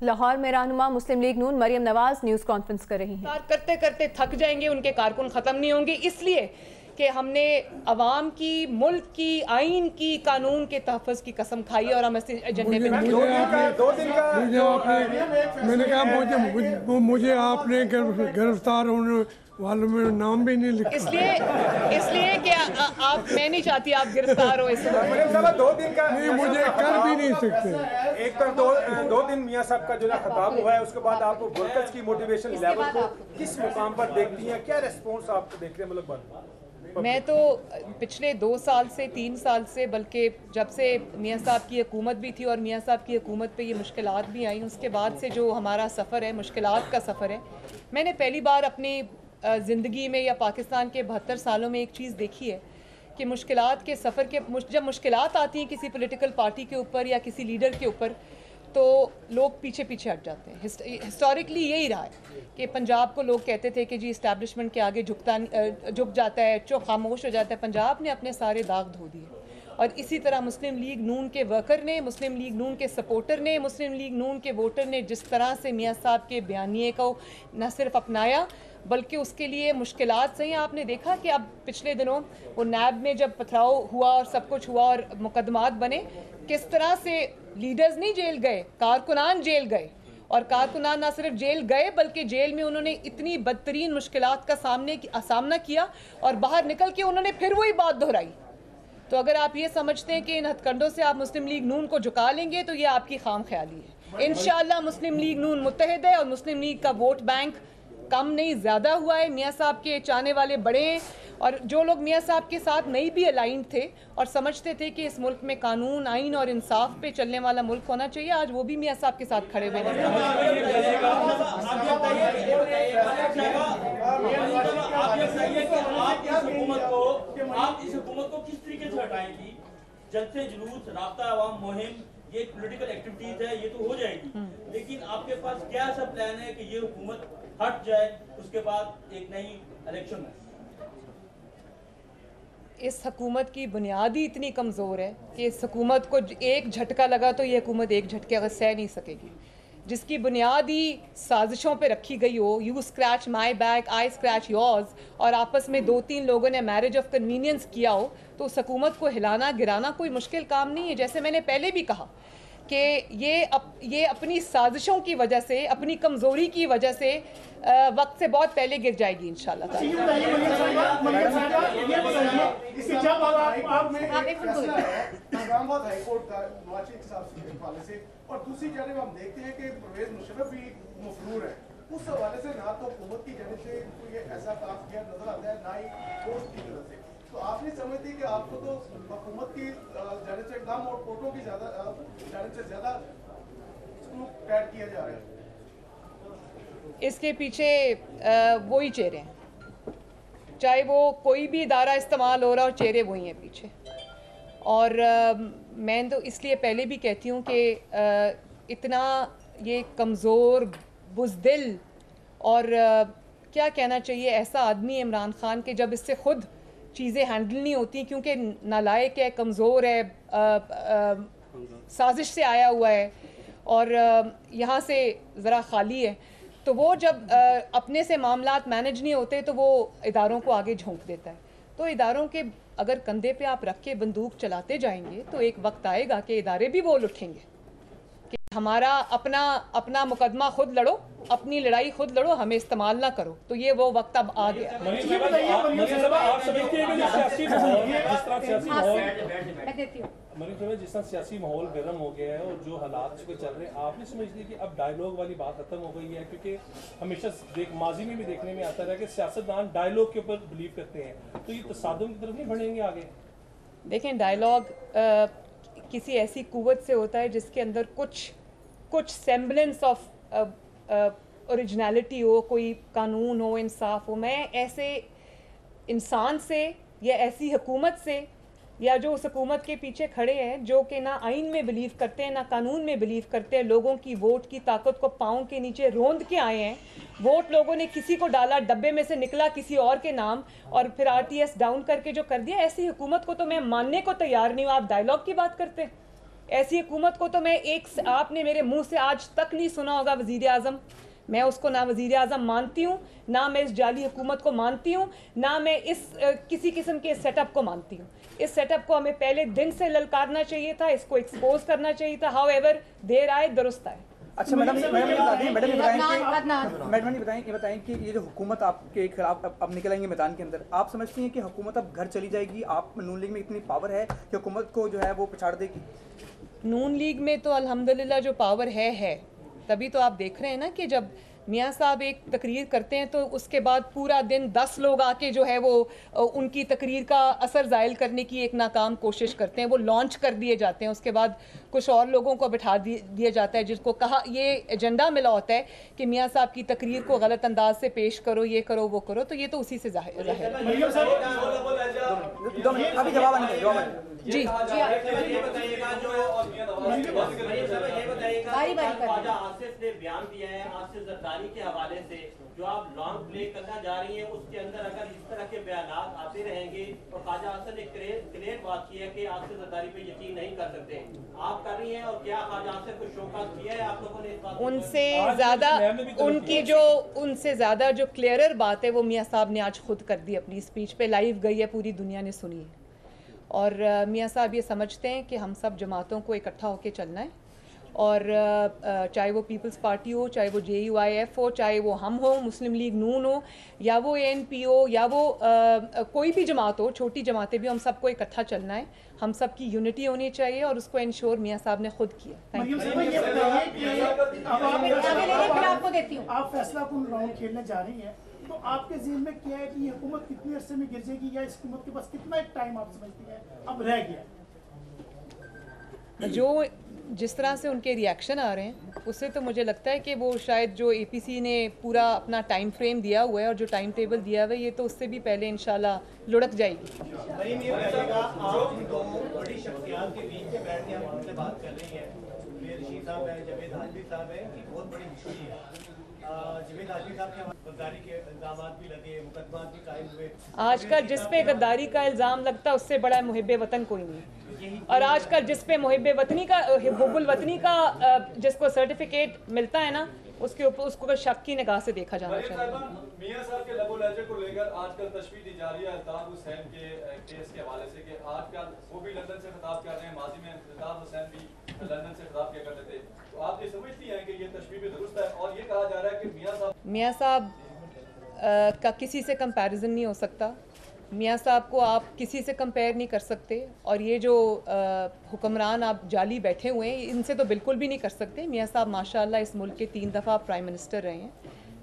लाहौर में रहनुमा मुस्लिम लीग नून Maryam Nawaz news conference कर रही हैं। करते करते थक जाएंगे, उनके कारकुन ख़त्म नहीं होंगे, इसलिए कि हमने अवाम की, मुल्क की, आइन की, कानून के तहफ़्फ़ुज़ की कसम खाई और हम इस एजेंडे पे मैंने कहा मुझे आपने गिरफ्तार होने वालों में नाम भी नहीं लिखा, इसलिए कि आप, मैं नहीं चाहती आप गिरफ्तार हो। इस 2 दिन का नहीं, मुझे कर भी नहीं सकते। एक तो दो दिन मियाँ साहब का जो ना खिताब हुआ है, उसके बाद आप वर्कर्स की मोटिवेशन लेवल को किस मुकाम पर देखती हैं, क्या रिस्पॉन्स आप देखते हैं मुल्क भर? मैं तो पिछले 2 साल से 3 साल से, बल्कि जब से मियाँ साहब की हुकूमत भी थी और मियाँ साहब की हुकूमत पे ये मुश्किलात भी आई, उसके बाद से जो हमारा सफ़र है, मुश्किलात का सफ़र है, मैंने पहली बार अपनी ज़िंदगी में या पाकिस्तान के 72 सालों में एक चीज़ देखी है कि मुश्किलात के सफ़र के जब मुश्किलात आती हैं किसी पॉलिटिकल पार्टी के ऊपर या किसी लीडर के ऊपर, तो लोग पीछे पीछे हट जाते हैं। हिस्टोरिकली यही रहा है कि पंजाब को लोग कहते थे कि जी इस्टेब्लिशमेंट के आगे झुक जाता है, खामोश हो जाता है। पंजाब ने अपने सारे दाग धो दिए और इसी तरह मुस्लिम लीग नून के वर्कर ने, मुस्लिम लीग नून के सपोर्टर ने, मुस्लिम लीग नून के वोटर ने जिस तरह से मियाँ साहब के बयानिए को न सिर्फ अपनाया बल्कि उसके लिए मुश्किलात सही। आपने देखा कि अब पिछले दिनों वो नैब में जब पथराव हुआ और सब कुछ हुआ और मुकदमात बने, किस तरह से लीडर्स नहीं जेल गए, कारकुनान जेल गए, और कारकुनान ना सिर्फ जेल गए बल्कि जेल में उन्होंने इतनी बदतरीन मुश्किलात का सामना किया और बाहर निकल के उन्होंने फिर वही बात दोहराई। तो अगर आप ये समझते हैं कि इन हथकंडों से आप मुस्लिम लीग नून को झुका लेंगे तो ये आपकी खाम ख्याली है। इंशाअल्लाह मुस्लिम लीग नून मुत्तहिद है और मुस्लिम लीग का वोट बैंक कम नहीं ज़्यादा हुआ है। मियाँ साहब के चाहने वाले बड़े हैं और जो लोग मियाँ साहब के साथ नहीं भी अलाइन थे और समझते थे कि इस मुल्क में कानून, आइन और इंसाफ पे चलने वाला मुल्क होना चाहिए, आज वो भी मियाँ साहब के साथ खड़े हुए हैं। आप इस हुकूमत को किस तरीके से हटाएंगी? जलसे जुलूस, राब्ता अवाम मुहिम, ये पॉलिटिकल एक्टिविटीज है, ये तो हो जाएगी, लेकिन आपके पास क्या ऐसा प्लान है कि ये हुकूमत हट जाए, उसके बाद एक नई इलेक्शन है? इस हुकूमत की बुनियादी इतनी कमज़ोर है कि इस हुकूमत को एक झटका लगा तो ये हुकूमत एक झटके का सह नहीं सकेगी। जिसकी बुनियादी साजिशों पे रखी गई हो, you scratch my back, I scratch yours, और आपस में 2-3 लोगों ने मैरिज ऑफ कन्वीनियंस किया हो, तो उस हुकूमत को हिलाना गिराना कोई मुश्किल काम नहीं है। जैसे मैंने पहले भी कहा कि ये अपनी साजिशों की वजह से, अपनी कमज़ोरी की वजह से वक्त से बहुत पहले गिर जाएगी इंशाल्लाह। और दूसरी जानब हम देखते हैं कि परवेज मुशर्रफ भी मफरूर है, उस हवाले से ना तो हुकूमत की जानब से कोई ऐसा काम किया नजर आता है, ना ही कोर्ट की तरफ से। तो आप नहीं समझते कि आपको तो हुकूमत की जानब से कम और कोर्टों की जानब से ज्यादा इसको कैद किया जा रहा है? इसके पीछे वही चेहरे हैं, चाहे वो कोई भी इदारा इस्तेमाल हो रहा हो, चेहरे वही हैं पीछे। और मैं तो इसलिए पहले भी कहती हूँ कि इतना ये कमज़ोर, बुज़दिल और क्या कहना चाहिए ऐसा आदमी इमरान ख़ान के, जब इससे ख़ुद चीज़ें हैंडल नहीं होती क्योंकि नालायक है, कमज़ोर है, साजिश से आया हुआ है और यहाँ से ज़रा ख़ाली है, तो वो जब अपने से मामलात मैनेज नहीं होते तो वो इदारों को आगे झोंक देता है। तो इदारों के अगर कंधे पे आप रख के बंदूक चलाते जाएंगे तो एक वक्त आएगा कि इदारे भी बोल उठेंगे कि हमारा अपना मुकदमा खुद लड़ो, अपनी लड़ाई खुद लड़ो, हमें इस्तेमाल ना करो। तो ये वो वक्त अब आ गया। जिस तरह सियासी माहौल गर्म हो गया है और जो हालात पे चल रहे हैं, आप नहीं समझते कि अब डायलॉग वाली बात खत्म हो गई है? क्योंकि हमेशा माजी में भी देखने में आता रहा कि सियासतदान डायलॉग के ऊपर बिलीव करते हैं, तो ये तसादुम की तरफ नहीं बढ़ेंगे आगे? देखें, डायलॉग किसी ऐसी कुव्वत से होता है जिसके अंदर कुछ सेम्बलेंस ऑफ ओरिजिनलिटी हो, कोई कानून हो, इंसाफ हो। मैं ऐसे इंसान से या ऐसी हुकूमत से या जो उस हुकूमत के पीछे खड़े हैं, जो कि ना आइन में बिलीव करते हैं ना कानून में बिलीव करते हैं, लोगों की वोट की ताकत को पाँव के नीचे रोंद के आए हैं। वोट लोगों ने किसी को डाला, डब्बे में से निकला किसी और के नाम, और फिर RTS डाउन करके जो कर दिया, ऐसी हुकूमत को तो मैं मानने को तैयार नहीं हूँ। आप डायलॉग की बात करते हैं, ऐसी हुकूमत को तो मैं आपने मेरे मुंह से आज तक नहीं सुना होगा वज़ीर आज़म। मैं उसको ना वज़ीर आज़म मानती हूँ, ना मैं इस जाली हुकूमत को मानती हूँ, ना मैं इस किसी किस्म के सेटअप को मानती हूँ। इस सेटअप को हमें पहले दिन से ललकारना चाहिए था, इसको एक्सपोज करना चाहिए था। हाउएवर देर आए दुरुस्त आए। अच्छा मैडम ये बताएं कि ये जो हुकूमत आपके खिलाफ अब निकल आएंगे मैदान के अंदर, आप समझती हैं कि हुकूमत अब घर चली जाएगी? आप नून लीग में इतनी पावर है कि हुकूमत को जो है वो पछाड़ देगी? नून लीग में तो अल्हम्दुलिल्लाह जो पावर है, तभी तो आप देख रहे हैं ना कि जब मियाँ साहब एक तकरीर करते हैं तो उसके बाद पूरा दिन 10 लोग आके जो है वो उनकी तकरीर का असर ज़ायल करने की एक नाकाम कोशिश करते हैं। वो लॉन्च कर दिए जाते हैं, उसके बाद कुछ और लोगों को बिठा दिया जाता है जिसको कहा ये एजेंडा मिला होता है कि मियाँ साहब की तकरीर को गलत अंदाज से पेश करो, ये करो, वो करो। तो ये तो उसी से ज़ाहिर है। अभी जवाब जी आसिफ ने बयान दिया है आसिफ जरदारी के हवाले से, जो आप लॉन्ग प्ले करना जा रही हैं उसके अंदर अगर इस तरह के बयानात आते रहेंगे, और ख्वाजा आसिफ ने क्लियर बात की है कि आसिफ जरदारी पे यकीन नहीं कर सकते, आप कर रही हैं। और क्या ख्वाजा आसिफ को शोकाज किया है आप लोगों ने इस बात? उनसे ज़्यादा जो क्लियरर बात है वो मियाँ साहब ने आज खुद कर दी अपनी स्पीच पे, लाइव गई है, पूरी दुनिया ने सुनी है। और मियाँ साहब ये समझते हैं कि हम सब जमातों को इकट्ठा होकर चलना है, और चाहे वो पीपल्स पार्टी हो, चाहे वो JUIF हो, चाहे वो हम हो, मुस्लिम लीग नून हो, या वो ANP हो, या वो कोई भी जमात हो, छोटी जमातें भी, हम सबको इकट्ठा चलना है। हम सब की यूनिटी होनी चाहिए और उसको इंश्योर मियाँ साहब ने खुद किया। आप फैसलाकुन राउंड खेलने जा रही हैं, तो आपके ज़हन में क्या है कि ये हुकूमत कितनी अरसे में गिर जाएगी, या इस हुकूमत के पास कितना एक टाइम आप समझती हैं अब रह गया? जो जिस तरह से उनके रिएक्शन आ रहे हैं उससे तो मुझे लगता है कि वो शायद जो APC ने पूरा अपना टाइम फ्रेम दिया हुआ है और जो टाइम टेबल दिया हुआ है, ये तो उससे भी पहले इंशाल्लाह लुढ़क जाएगी। आप दो बड़ी शख्सियत के बीच में बैठ के हम उनसे बात कर रही हैं, रशीद साहब हैं, जावेद हाजमी साहब हैं, कि बहुत बड़ी मुश्किल है। जावेद हाजमी साहब के गद्दारी के इल्ज़ाम भी लगे, मुकदमा भी कायम हुए। आजकल जिस पे गद्दारी का इल्ज़ाम लगता है उससे बड़ा मुहिब्बे वतन कोई नहीं, और आजकल जिस पे मुहिब्बे वतनी का, हुब्बुल वतनी का जिसको सर्टिफिकेट मिलता है ना, उसके ऊपर उसको शक की निगाह से देखा जाना चाहिए। मियां साहब के लबो लहजे को लेकर आजकल तशवीह दी जा रही है अल्ताफ हुसैन के केस के हवाले से, कि आजकल वो भी लंदन से खिताब कर रहे हैं, माजी में अल्ताफ हुसैन भी लंदन से खिताब किया करते थे। तो आप ये समझती हैं कि ये तशवीह भी दुरुस्त है? और ये कहा जा रहा है कि मियां साहब का किसी से कंपैरिजन नहीं हो सकता। मियाँ साहब को आप किसी से कंपेयर नहीं कर सकते, और ये जो हुक्मरान आप जाली बैठे हुए हैं इनसे तो बिल्कुल भी नहीं कर सकते। मियाँ साहब माशाल्लाह इस मुल्क के 3 दफ़ा प्राइम मिनिस्टर रहे हैं।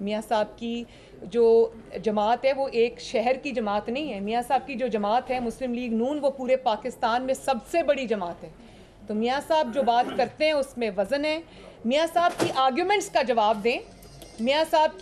मियाँ साहब की जो जमात है वो एक शहर की जमात नहीं है। मियाँ साहब की जो जमात है मुस्लिम लीग नून, वो पूरे पाकिस्तान में सबसे बड़ी जमात है। तो मियाँ साहब जो बात करते हैं उसमें वज़न है। मियाँ साहब की आर्ग्यूमेंट्स का जवाब दें, मियाँ साहब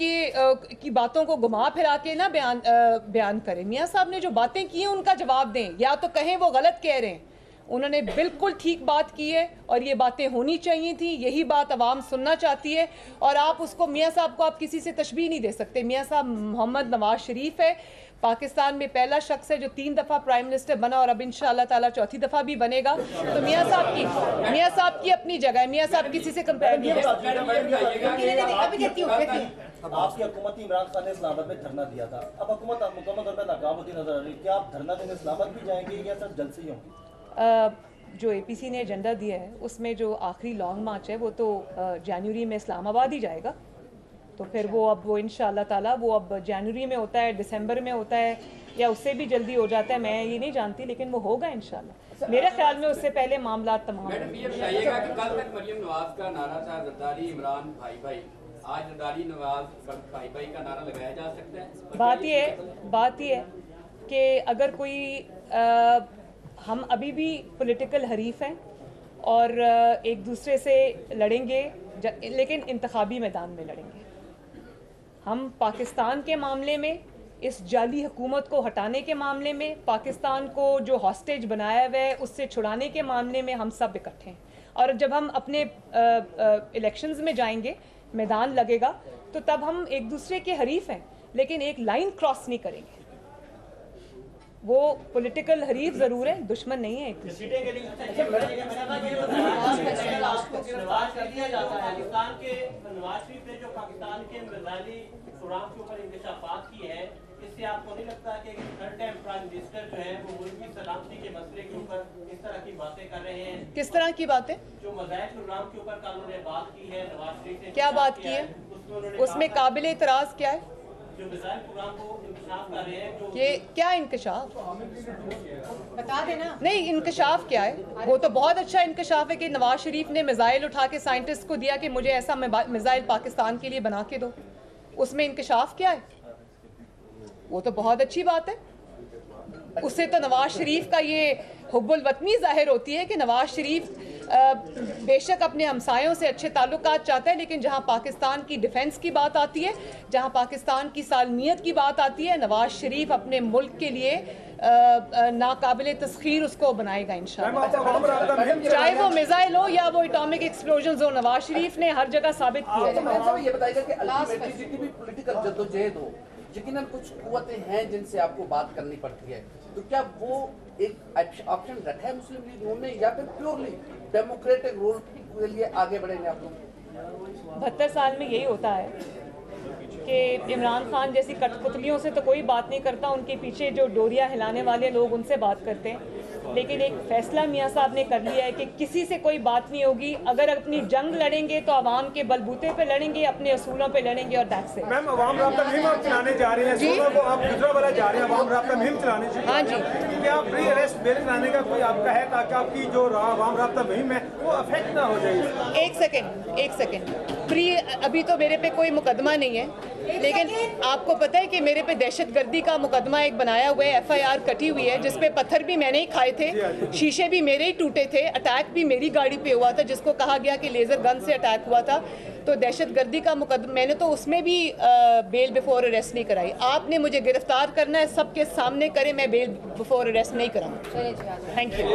की बातों को घुमा फिरा के ना बयान करें। मियाँ साहब ने जो बातें की हैं उनका जवाब दें, या तो कहें वो गलत कह रहे हैं। उन्होंने बिल्कुल ठीक बात की है और ये बातें होनी चाहिए थी, यही बात अवाम सुनना चाहती है। और आप उसको, मियाँ साहब को आप किसी से तशबीह नहीं दे सकते। मियाँ साहब मोहम्मद नवाज शरीफ है, पाकिस्तान में पहला शख्स है जो 3 दफ़ा प्राइम मिनिस्टर बना और अब इंशाअल्लाह ताला 4थी दफ़ा भी बनेगा। तो मियाँ साहब की अपनी जगह है। मियाँ साहब किसी से कंपेयर नहीं कर सकते। आपकी हुकूमत इमरान खान ने इस्लामाबाद में धरना दिया था, अब हुकूमत मुकम्मल तौर पर नाकाम होती नजर आ रही है। क्या आप धरना देने इस्लामाबाद भी जाएंगे या सिर्फ जलसे ही होंगे? जो APC ने एजेंडा दिया है उसमें जो आखिरी लॉन्ग मार्च है वो तो जनवरी में इस्लामाबाद ही जाएगा। तो फिर वो इंशाअल्लाह ताला वो अब जनवरी में होता है, दिसंबर में होता है, या उससे भी जल्दी हो जाता है, मैं ये नहीं जानती, लेकिन वो होगा इंशाअल्लाह। मेरे ख्याल में उससे पहले मामला तमाम। मैडम ये बताइएगा कि कल तक मरियम नवाज का नारा था जरदारी इमरान भाई भाई, आज जरदारी नवाज भाई भाई का नारा लगाया जा सकता है? बात ये है कि अगर कोई हम अभी भी पॉलिटिकल हरीफ हैं और एक दूसरे से लड़ेंगे, लेकिन इंतखाबी मैदान में लड़ेंगे। हम पाकिस्तान के मामले में, इस जाली हुकूमत को हटाने के मामले में, पाकिस्तान को जो हॉस्टेज बनाया हुआ है उससे छुड़ाने के मामले में हम सब इकट्ठे हैं। और जब हम अपने इलेक्शंस में जाएंगे, मैदान लगेगा, तो तब हम एक दूसरे के हरीफ हैं, लेकिन एक लाइन क्रॉस नहीं करेंगे। वो पॉलिटिकल हरीफ ज़रूर है, दुश्मन नहीं है। इससे आपको नहीं लगता कि थर्ड टाइम प्राइम मिनिस्टर जो है वो मुल्क की सलामती के मसले के ऊपर इस तरह की बातें कर रहे हैं? किस तरह की बातें? जो मज़ाहिर प्रोग्राम के ऊपर कल उन्होंने बात की है, नवाज शरीफ ने क्या बात की है? उसमें काबिल इतराज़ क्या है? जो मिसाइल प्रोग्राम को इंकशाफ कर रहे हैं, जो ये क्या इंकशाफ? बता देना। नहीं, इंकशाफ क्या है? वो तो बहुत अच्छा इंकशाफ है कि नवाज शरीफ ने मिसाइल उठा के साइंटिस्ट को दिया कि मुझे ऐसा मिसाइल पाकिस्तान के लिए बना के दो। उसमें इंकशाफ क्या है? वो तो बहुत अच्छी बात है। उससे तो नवाज शरीफ का ये हुब्बुल वतनी जाहिर होती है कि नवाज शरीफ बेशक अपने हमसायों से अच्छे ताल्लुकात चाहता है, लेकिन जहां पाकिस्तान की डिफेंस की बात आती है, जहां पाकिस्तान की सालमियत की बात आती है, नवाज शरीफ अपने मुल्क के लिए नाकाबिले तस्खीर उसको बनाएगा इंशाअल्लाह। चाहे वो मिसाइल हो या वो एटॉमिक एक्सप्लोजन हो, नवाज शरीफ ने हर जगह साबित किया है। ये बताइएगा कि अल्टीमेटली जितनी भी पॉलिटिकल जद्दोजहद हो, यकीनन कुछ कुव्वतें हैं जिनसे आपको बात करनी पड़ती है, तो क्या वो एक ऑप्शन रखा है मुस्लिम लीग नून ने, या फिर प्योरली डेमोक्रेटिक रोल के लिए आगे बढ़ेंगे आप लोग? 72 साल में यही होता है कि इमरान खान जैसी कठपुतलियों से तो कोई बात नहीं करता, उनके पीछे जो डोरियां हिलाने वाले लोग उनसे बात करते हैं। लेकिन एक फैसला मियाँ साहब ने कर लिया है कि किसी से कोई बात नहीं होगी। अगर अपनी जंग लड़ेंगे तो आवाम के बलबूते पे लड़ेंगे, अपने असूलों पे लड़ेंगे और दैट्स इट। मैम, अवाम राब्ता मुहिम आप चलाने जा रहे हैं, सोमवार को आप गुजरावाला जा रहे हैं, अवाम राब्ता मुहिम चलाने से। हाँ जी। क्या प्री अरेस्ट बेल कराने का कोई आपका है, ताकि आपकी जो अवाम राब्ता मुहिम है वो अफेक्ट ना हो जाए? एक सेकेंड प्री अभी तो मेरे पे कोई मुकदमा नहीं है, लेकिन आपको पता है कि मेरे पे दहशतगर्दी का मुकदमा एक बनाया हुआ है, FIR कटी हुई है, जिसपे पत्थर भी मैंने ही खाए थे, शीशे भी मेरे ही टूटे थे, अटैक भी मेरी गाड़ी पे हुआ था जिसको कहा गया कि लेज़र गन से अटैक हुआ था। तो दहशतगर्दी का मुकदमा मैंने तो उसमें भी बेल बिफोर अरेस्ट नहीं कराई। आपने मुझे गिरफ्तार करना है, सबके सामने करे, मैं बेल बिफोर अरेस्ट नहीं कराऊँ। Thank you.